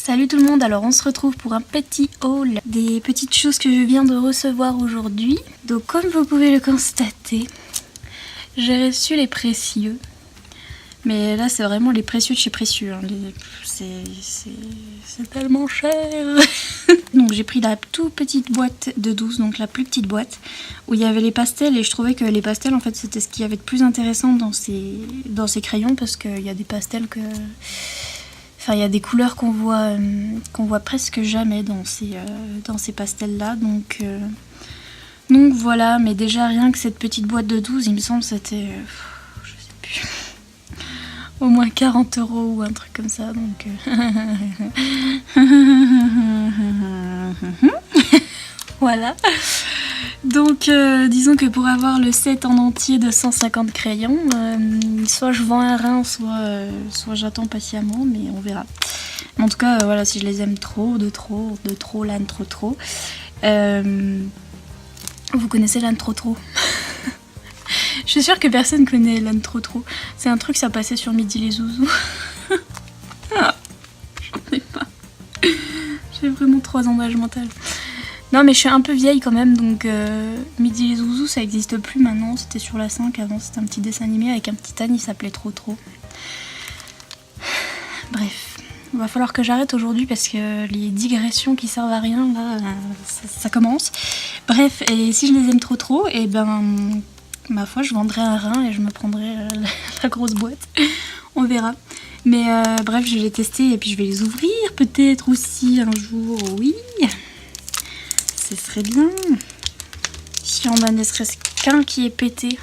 Salut tout le monde, alors on se retrouve pour un petit haul des petites choses que je viens de recevoir aujourd'hui. Donc comme vous pouvez le constater, j'ai reçu les précieux. Mais là c'est vraiment les précieux de chez précieux, hein. C'est tellement cher. Donc j'ai pris la toute petite boîte de 12, donc la plus petite boîte, où il y avait les pastels et je trouvais que les pastels en fait c'était ce qu'il y avait de plus intéressant dans ces crayons parce qu'il y a des pastels que... Enfin, il y a des couleurs qu'on voit presque jamais dans ces pastels-là. Donc voilà, mais déjà rien que cette petite boîte de 12, il me semble c'était, je sais plus, au moins 40 € ou un truc comme ça. Donc voilà. Donc disons que pour avoir le set en entier de 150 crayons, soit je vends un rein, soit j'attends patiemment, mais on verra. En tout cas, voilà, si je les aime trop, de trop, l'âne trop. Vous connaissez l'âne trop. Je suis sûre que personne connaît l'âne trop. C'est un truc, ça passait sur Midi les Zouzous. J'en ai pas. J'ai vraiment 3 ans d'âge mental. Non mais je suis un peu vieille quand même, donc Midi les Zouzous ça existe plus maintenant, c'était sur la 5, avant c'était un petit dessin animé avec un petit âne, il s'appelait trop. Bref, il va falloir que j'arrête aujourd'hui parce que les digressions qui servent à rien, là, ça commence. Bref, et si je les aime trop, et ben ma foi je vendrai un rein et je me prendrai la grosse boîte, on verra. Mais bref, je vais les tester et puis je vais les ouvrir peut-être aussi un jour, oui. Ce serait bien. Si on a ne serait-ce qu'un qui est pété,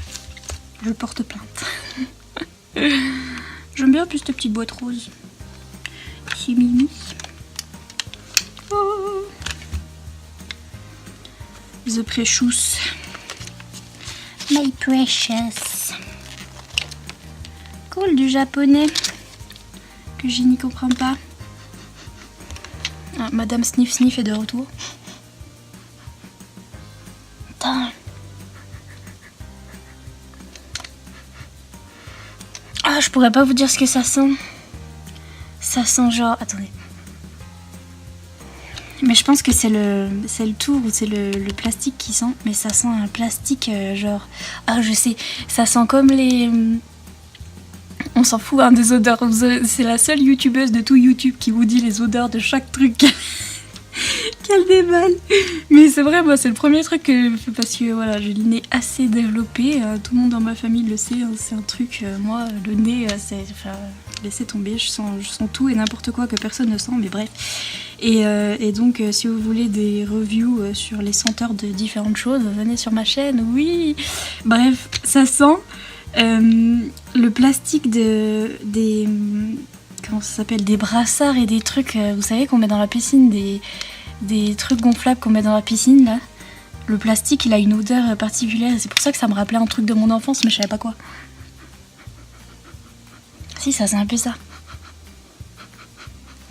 je porte plainte. J'aime bien plus cette petite boîte rose. C'est mimi. Oh. The Precious. My Precious. Cool, du japonais. Que je n'y comprends pas. Ah, Madame Sniff est de retour. Ah, je pourrais pas vous dire ce que ça sent. Ça sent genre... Attendez. Mais je pense que c'est le tour ou c'est le plastique qui sent. Mais ça sent un plastique genre... Ah, je sais. Ça sent comme les... On s'en fout hein, des odeurs. C'est la seule youtubeuse de tout YouTube qui vous dit les odeurs de chaque truc. Quel déballe. Mais c'est vrai, moi c'est le premier truc que... Parce que voilà, j'ai le nez assez développé, tout le monde dans ma famille le sait, hein, c'est un truc, moi le nez, c'est... Enfin, laissez tomber, je sens tout et n'importe quoi que personne ne sent, mais bref. Et donc si vous voulez des reviews sur les senteurs de différentes choses, venez sur ma chaîne, oui. Bref, ça sent le plastique des... Comment ça s'appelle, des brassards et des trucs, vous savez, qu'on met dans la piscine, des trucs gonflables qu'on met dans la piscine, là. Le plastique, il a une odeur particulière, c'est pour ça que ça me rappelait un truc de mon enfance, mais je savais pas quoi. Si, ça c'est un peu ça.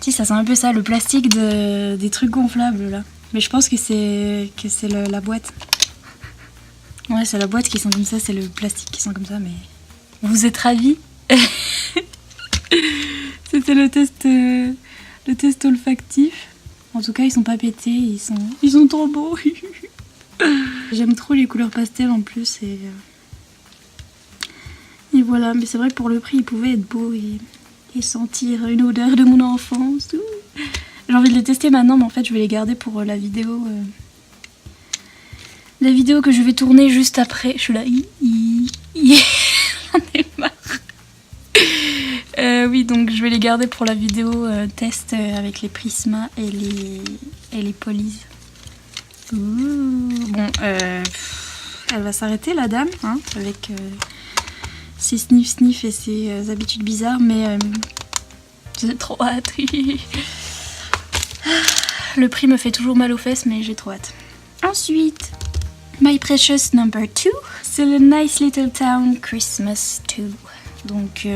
Si, ça c'est un peu ça, le plastique des trucs gonflables, là. Mais je pense que c'est la boîte. Ouais, c'est la boîte qui sent comme ça, c'est le plastique qui sent comme ça, mais... Vous êtes ravis? C'était le test olfactif. En tout cas, ils sont pas pétés, ils sont trop beaux. J'aime trop les couleurs pastel en plus et voilà. Mais c'est vrai que pour le prix, ils pouvaient être beaux et sentir une odeur de mon enfance. J'ai envie de les tester maintenant, mais en fait, je vais les garder pour la vidéo. La vidéo que je vais tourner juste après. Je suis là. J'en ai marre. Oui, donc je vais les garder pour la vidéo test avec les Prisma et les Polies. Bon, elle va s'arrêter la dame, hein, avec ses sniff et ses habitudes bizarres, mais j'ai trop hâte. Le prix me fait toujours mal aux fesses, mais j'ai trop hâte. Ensuite, My Precious number 2, c'est le Nice Little Town Christmas 2. Donc,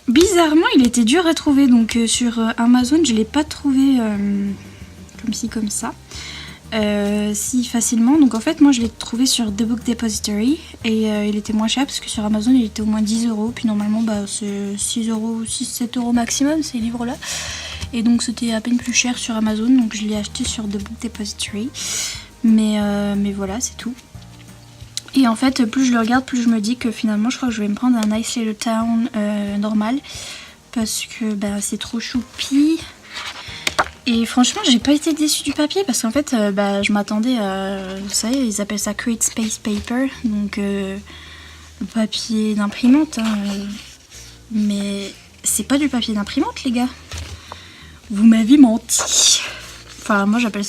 bizarrement, il était dur à trouver. Donc, sur Amazon, je ne l'ai pas trouvé comme ci, comme ça. Si facilement. Donc, en fait, moi, je l'ai trouvé sur The Book Depository. Et il était moins cher parce que sur Amazon, il était au moins 10 €. Puis, normalement, bah, c'est 6 €, 6-7 € maximum, ces livres-là. Et donc c'était à peine plus cher sur Amazon, donc je l'ai acheté sur The Book Depository. Mais voilà, c'est tout. Et en fait, plus je le regarde, plus je me dis que finalement, je crois que je vais me prendre un Nice Little Town normal. Parce que c'est trop choupi. Et franchement, j'ai pas été déçue du papier parce qu'en fait, je m'attendais à... Vous savez, ils appellent ça Create Space Paper. Donc, le papier d'imprimante. Hein, mais c'est pas du papier d'imprimante, les gars. Vous m'avez menti. Enfin, moi, j'appelle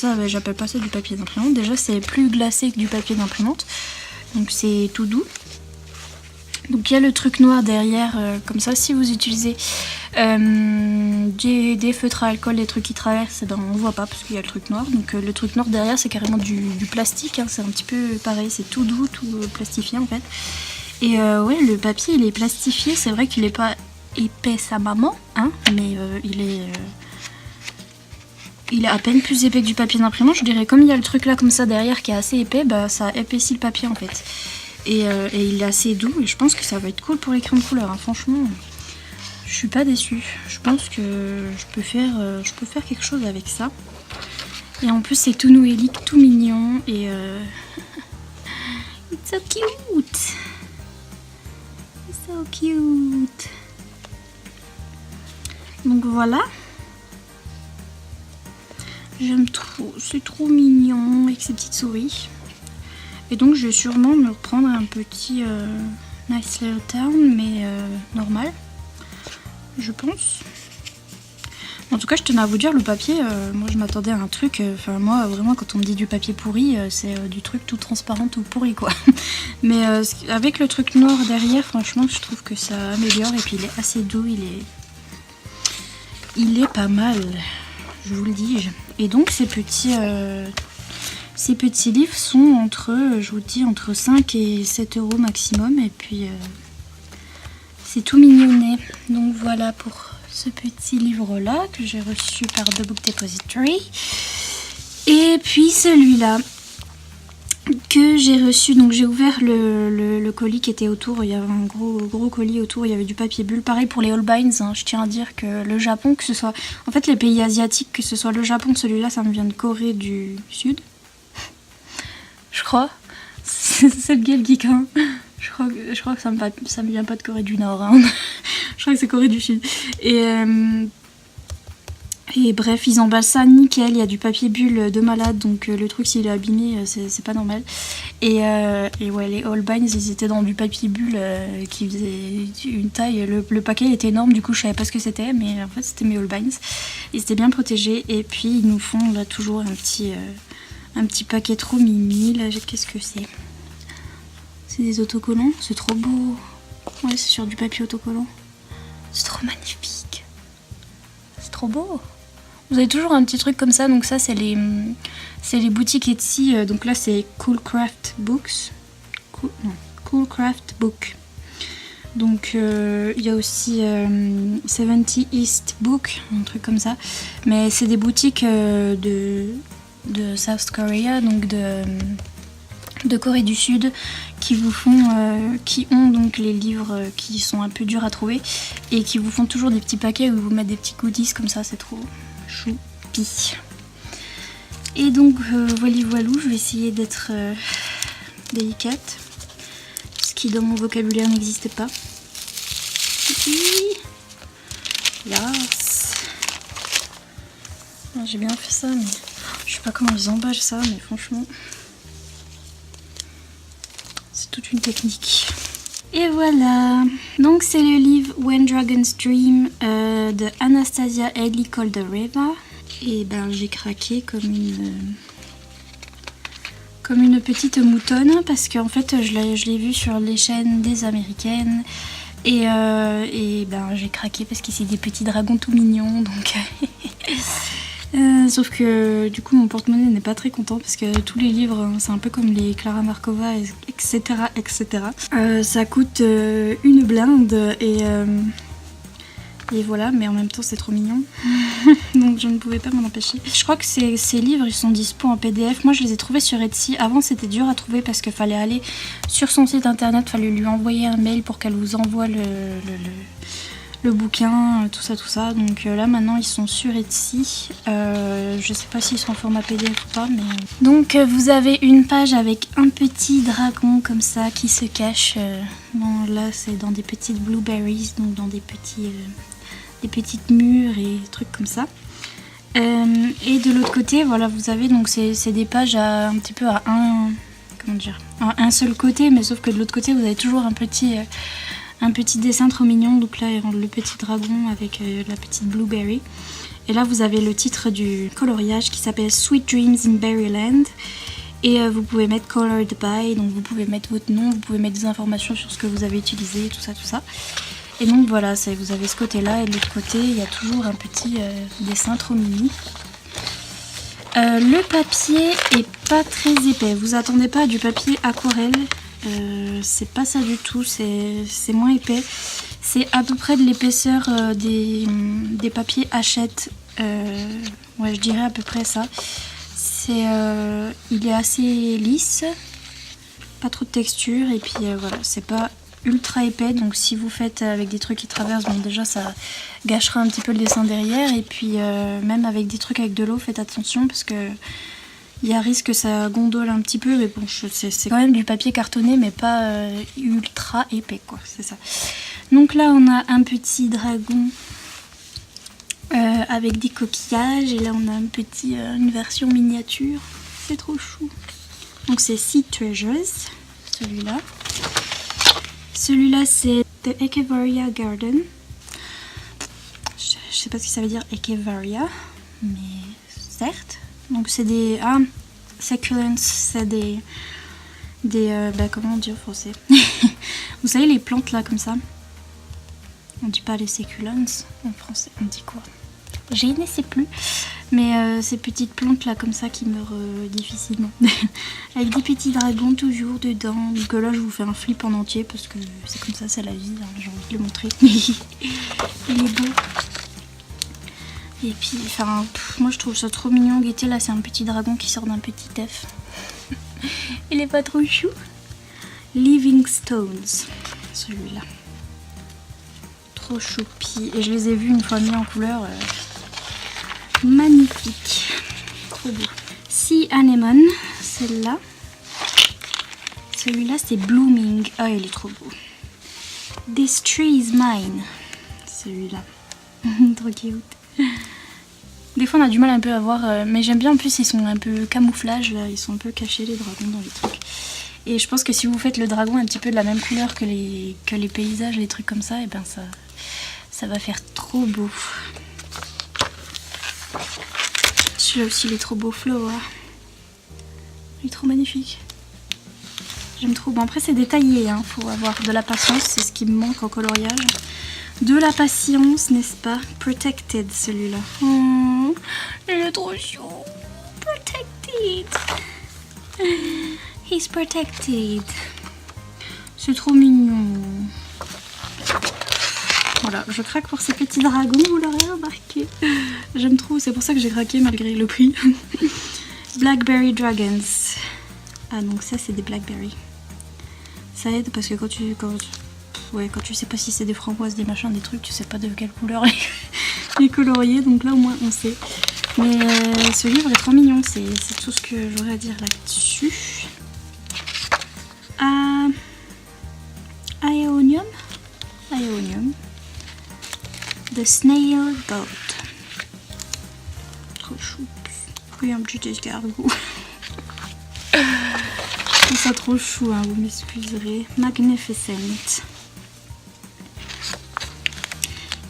pas ça du papier d'imprimante. Déjà, c'est plus glacé que du papier d'imprimante. Donc, c'est tout doux. Donc il y a le truc noir derrière, comme ça, si vous utilisez des feutres à alcool, des trucs qui traversent, on voit pas parce qu'il y a le truc noir. Donc le truc noir derrière, c'est carrément du plastique, hein, c'est un petit peu pareil, c'est tout doux, tout plastifié en fait. Et ouais, le papier il est plastifié, c'est vrai qu'il est pas épais sa maman, hein, mais il est à peine plus épais que du papier d'imprimante, je dirais. Comme il y a le truc là comme ça derrière qui est assez épais, ça épaissit le papier en fait. Et il est assez doux et je pense que ça va être cool pour les crayons de couleur, hein. Franchement, je suis pas déçue. Je pense que je peux faire quelque chose avec ça. Et en plus c'est tout noélique, tout mignon et it's so cute. It's so cute. Donc voilà. J'aime trop, c'est trop mignon avec ses petites souris. Et donc je vais sûrement me prendre un petit Nice Little Town, mais normal, je pense. En tout cas, je tenais à vous dire, le papier, moi je m'attendais à un truc, moi vraiment quand on me dit du papier pourri, c'est du truc tout transparent, tout pourri quoi. Mais avec le truc noir derrière, franchement je trouve que ça améliore et puis il est assez doux, il est pas mal, je vous le dis. Et donc ces petits livres sont entre 5 et 7 euros maximum. Et puis, c'est tout mignonnet. Donc voilà pour ce petit livre-là que j'ai reçu par The Book Depository. Et puis celui-là que j'ai reçu. Donc j'ai ouvert le colis qui était autour. Il y avait un gros colis autour. Il y avait du papier bulle. Pareil pour les Holbeins. Hein. Je tiens à dire que le Japon, que ce soit... En fait, les pays asiatiques, que ce soit le Japon, celui-là, ça me vient de Corée du Sud. Je crois. C'est cette gueule geek, hein. Je crois que ça me vient pas de Corée du Nord. Hein. Je crois que c'est Corée du Sud. Et bref, ils emballent ça nickel. Il y a du papier bulle de malade. Donc le truc, s'il est abîmé, c'est pas normal. Et ouais, les Holbeins, ils étaient dans du papier bulle qui faisait une taille. Le paquet était énorme. Du coup, je savais pas ce que c'était. Mais en fait, c'était mes Holbeins. Ils étaient bien protégés. Et puis, ils nous font là toujours un petit paquet trop mini. Là, qu'est-ce que c'est? C'est des autocollants. C'est trop beau. Ouais, c'est sur du papier autocollant. C'est trop magnifique. C'est trop beau. Vous avez toujours un petit truc comme ça. Donc ça, c'est les boutiques Etsy. Donc là, c'est Cool Craft Books. Cool Craft Book. Donc il y a aussi 70 East Book, un truc comme ça. Mais c'est des boutiques de South Korea, donc de Corée du Sud, qui vous font, qui ont donc les livres qui sont un peu durs à trouver et qui vous font toujours des petits paquets où vous mettez des petits goodies comme ça, c'est trop choupi. Et donc voilà, je vais essayer d'être délicate, ce qui dans mon vocabulaire n'existe pas. Yes. J'ai bien fait ça, mais je sais pas comment ils emballent ça, mais franchement, c'est toute une technique. Et voilà, donc c'est le livre When Dragons Dream de Anastasia Haley Caldereva. Et ben j'ai craqué comme une petite moutonne parce qu'en fait je l'ai vu sur les chaînes des américaines et ben j'ai craqué parce que c'est des petits dragons tout mignons donc sauf que du coup mon porte-monnaie n'est pas très content parce que tous les livres c'est un peu comme les Clara Markova etc. Ça coûte une blinde et voilà, mais en même temps c'est trop mignon donc je ne pouvais pas m'en empêcher. Je crois que ces livres ils sont dispo en PDF. Moi je les ai trouvés sur Etsy. Avant c'était dur à trouver parce qu'il fallait aller sur son site internet, fallait lui envoyer un mail pour qu'elle vous envoie le bouquin, tout ça. Donc là maintenant ils sont sur Etsy. Je sais pas s'ils sont en format PDF ou pas, mais... Donc vous avez une page avec un petit dragon comme ça qui se cache. Là c'est dans des petites blueberries, donc dans des petites mûres et trucs comme ça. Et de l'autre côté, voilà, vous avez donc c'est des pages un petit peu à un seul côté, mais sauf que de l'autre côté vous avez toujours un petit dessin trop mignon. Donc là le petit dragon avec la petite blueberry. Et là vous avez le titre du coloriage qui s'appelle Sweet Dreams in Berryland. Et vous pouvez mettre Colored by, donc vous pouvez mettre votre nom, vous pouvez mettre des informations sur ce que vous avez utilisé, tout ça. Et donc voilà, vous avez ce côté là, et de l'autre côté il y a toujours un petit dessin trop mini. Le papier est pas très épais, vous attendez pas à du papier aquarelle, c'est pas ça du tout, c'est moins épais. C'est à peu près de l'épaisseur des papiers Hachette, ouais je dirais à peu près ça. Il est assez lisse, pas trop de texture, et puis voilà, c'est pas ultra épais, donc si vous faites avec des trucs qui traversent, bon déjà ça gâchera un petit peu le dessin derrière, et puis même avec des trucs avec de l'eau, faites attention parce que il y a risque que ça gondole un petit peu, mais bon c'est quand même du papier cartonné mais pas ultra épais quoi, c'est ça. Donc là on a un petit dragon avec des coquillages, et là on a une version miniature, c'est trop chou. Donc c'est Sea Treasures, celui-là. Celui-là c'est The Echevarria Garden. Je sais pas ce que ça veut dire Echevarria, mais certes. Donc c'est des succulents, c'est des comment on dit en français. Vous savez les plantes là comme ça. On dit pas les succulents en français, on dit quoi? Je ne sais plus. Mais ces petites plantes là comme ça qui meurent difficilement. Avec des petits dragons toujours dedans. Donc là je vous fais un flip en entier parce que c'est comme ça, c'est la vie, hein, j'ai envie de le montrer. Il est beau. Et puis enfin moi je trouve ça trop mignon. Guettez là, c'est un petit dragon qui sort d'un petit œuf. Il est pas trop chou. Living Stones, celui-là. Trop choupi. Et je les ai vus une fois mis en couleur. Magnifique, trop beau. Sea Anemone, celle-là. Celui-là c'est Blooming. Ah, il est trop beau. This Tree is Mine, celui-là. Trop cute. Des fois on a du mal un peu à voir, mais j'aime bien. En plus ils sont un peu camouflage là, ils sont un peu cachés les dragons dans les trucs. Et je pense que si vous faites le dragon un petit peu de la même couleur que les paysages, les trucs comme ça, et ben ça va faire trop beau. Celui-là aussi il est trop beau, Flower. Il est trop magnifique. J'aime trop. Bon après c'est détaillé, hein. Faut avoir de la patience, c'est ce qui me manque en coloriage. De la patience, n'est-ce pas? Protected celui-là. Oh, il est trop chou. Protected. He's protected. C'est trop mignon. Voilà, je craque pour ces petits dragons, vous l'aurez remarqué. J'aime trop, c'est pour ça que j'ai craqué malgré le prix. Blackberry Dragons. Ah donc ça c'est des blackberries. Ça aide parce que quand tu sais pas si c'est des framboises, des machins, des trucs, tu sais pas de quelle couleur les colorier, donc là au moins on sait. Mais ce livre est trop mignon, c'est tout ce que j'aurais à dire là-dessus. Aeonium. The Snail Boat. Trop chou. Oui, un petit escargot. Je trouve ça trop chou, hein, vous m'excuserez. Magnificent.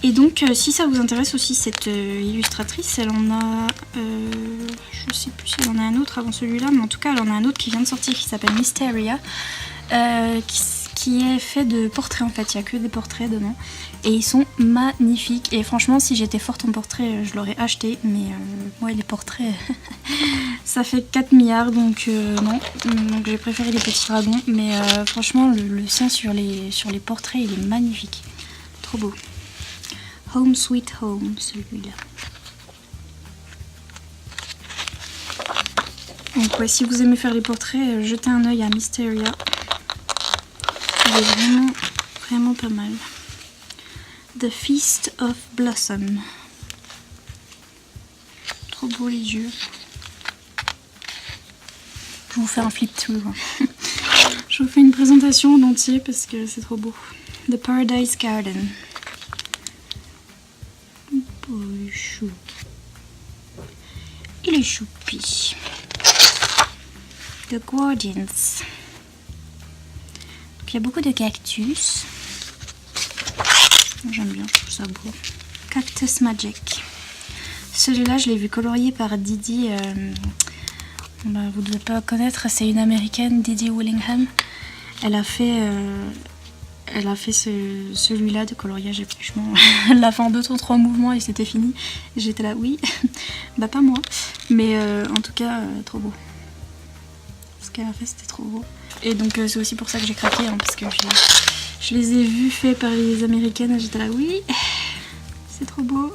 Et donc, si ça vous intéresse aussi, cette illustratrice, elle en a... je sais plus si elle en a un autre avant celui-là, mais en tout cas, elle en a un autre qui vient de sortir qui s'appelle Mysteria. Qui est fait de portraits en fait, il n'y a que des portraits dedans et ils sont magnifiques. Et franchement si j'étais forte en portrait je l'aurais acheté, mais ouais les portraits ça fait 4 milliards donc non, donc j'ai préféré les petits dragons, mais franchement le sien sur les portraits il est magnifique, trop beau. Home Sweet Home celui-là. Donc ouais, si vous aimez faire les portraits, jetez un œil à Mysteria. Il est vraiment pas mal. The Feast of Blossom. Trop beau les yeux. Je vous fais un flip through. Je vous fais une présentation en entier parce que c'est trop beau. The Paradise Garden. Oh, il est chou. Il est choupi. The Guardians. Donc, il y a beaucoup de cactus. J'aime bien, je trouve ça beau. Cactus Magic. Celui-là, je l'ai vu colorié par Didi. Vous ne devez pas connaître, c'est une américaine, Didi Willingham. Elle a fait celui-là de coloriage et franchement, elle l'a fait en 2 ou 3 mouvements et c'était fini. J'étais là, oui, bah pas moi, mais en tout cas, trop beau. Ce qu'elle a fait, c'était trop beau. Et donc c'est aussi pour ça que j'ai craqué, hein, parce que je les ai vus faits par les américaines et j'étais là, oui, c'est trop beau.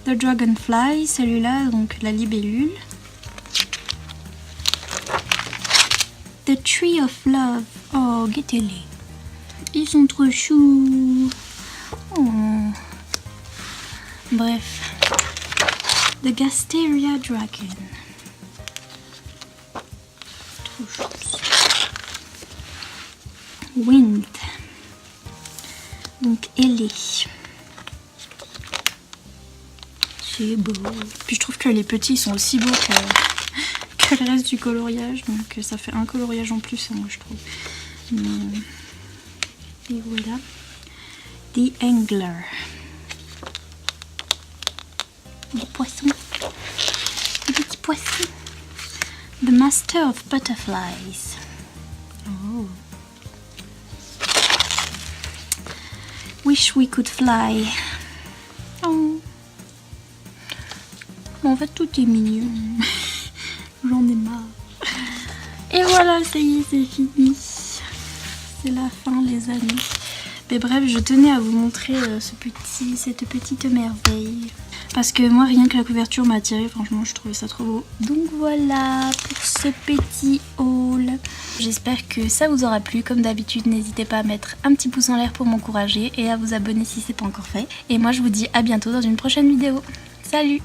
The Dragonfly, celui-là, donc la libellule. The Tree of Love. Oh, guettez-les. Ils sont trop choux. Oh. Bref. The Gasteria Dragon. Trop chou. Wind. Donc, Ellie. C'est beau. Puis je trouve que les petits sont aussi beaux que le reste du coloriage, donc ça fait un coloriage en plus, moi je trouve. Et voilà. The Angler. Des poissons. Des petits poissons. The Master of Butterflies. Oh. Wish we could fly. Oh. Bon, en fait, tout est mignon. J'en ai marre. Et voilà, ça y est, c'est fini. C'est la fin, les amis. Mais bref, je tenais à vous montrer cette petite merveille. Parce que moi, rien que la couverture m'a attirée. Franchement, je trouvais ça trop beau. Donc voilà pour ce petit haul. J'espère que ça vous aura plu. Comme d'habitude, n'hésitez pas à mettre un petit pouce en l'air pour m'encourager et à vous abonner si ce n'est pas encore fait. Et moi, je vous dis à bientôt dans une prochaine vidéo. Salut!